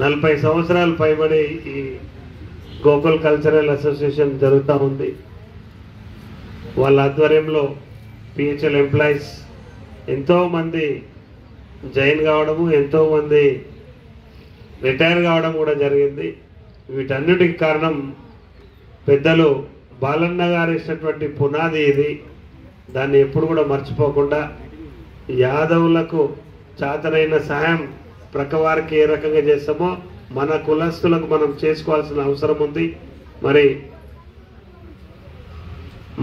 40 సంవత్సరాలు పైబడి ఈ గోకుల్ కల్చరల్ అసోసియేషన్ జరుగుతూ ఉంది. వాళ్ళ ఆధ్వర్యంలో పిహెచ్ఎల్ ఎంప్లాయీస్ ఎంతోమంది జాయిన్ కావడము, ఎంతోమంది రిటైర్ కావడం కూడా జరిగింది. వీటన్నిటికి కారణం పెద్దలు బాలన్న గారు ఇచ్చినటువంటి పునాది ఇది. దాన్ని ఎప్పుడు కూడా మర్చిపోకుండా యాదవులకు చాతనైన సహాయం ప్రక్కవారికి ఏ రకంగా చేస్తామో మన కులస్తులకు మనం చేసుకోవాల్సిన అవసరం ఉంది. మరి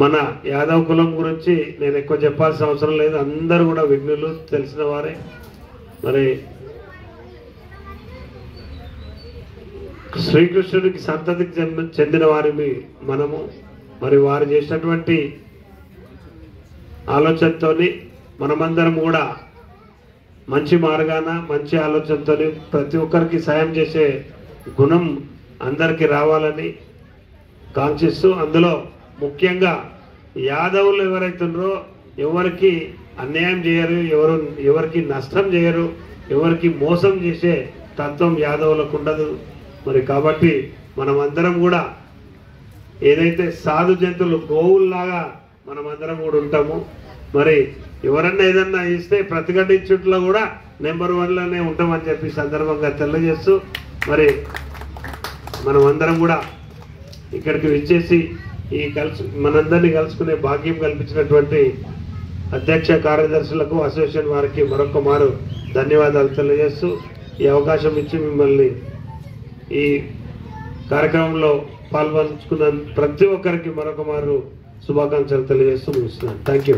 మన యాదవ్ కులం గురించి నేను ఎక్కువ చెప్పాల్సిన అవసరం లేదు, అందరూ కూడా విఘ్నులు తెలిసిన వారే. మరి శ్రీకృష్ణుడికి సంతతికి చెందిన వారిని మనము. మరి వారు చేసినటువంటి ఆలోచనతో మనమందరం కూడా మంచి మార్గాన మంచి ఆలోచనతో ప్రతి ఒక్కరికి సాయం చేసే గుణం అందరికీ రావాలని కాంక్షిస్తూ, అందులో ముఖ్యంగా యాదవులు ఎవరైతున్నారో ఎవరికి అన్యాయం చేయరు, ఎవరికి నష్టం చేయరు, ఎవరికి మోసం చేసే తత్వం యాదవులకు ఉండదు. మరి కాబట్టి మనమందరం కూడా ఏదైతే సాధు జంతువులు గోవుల్లాగా మనమందరం కూడా ఉంటాము. మరి ఎవరన్నా ఏదన్నా ఇస్తే ప్రతిఘటించుట్లో కూడా నెంబర్ 1లోనే ఉంటామని చెప్పి సందర్భంగా తెలియజేస్తూ, మరి మనమందరం కూడా ఇక్కడికి విచ్చేసి ఈ మనందరినీ కలుసుకునే భాగ్యం కల్పించినటువంటి అధ్యక్ష కార్యదర్శులకు అసోసియేషన్ వారికి మరొక మారు ధన్యవాదాలు తెలియజేస్తూ, ఈ అవకాశం ఇచ్చి మిమ్మల్ని ఈ కార్యక్రమంలో పాల్పంచుకున్న ప్రతి ఒక్కరికి మరొక మారు శుభాకాంక్షలు తెలియజేస్తూ ముగిస్తున్నాను. Thank you.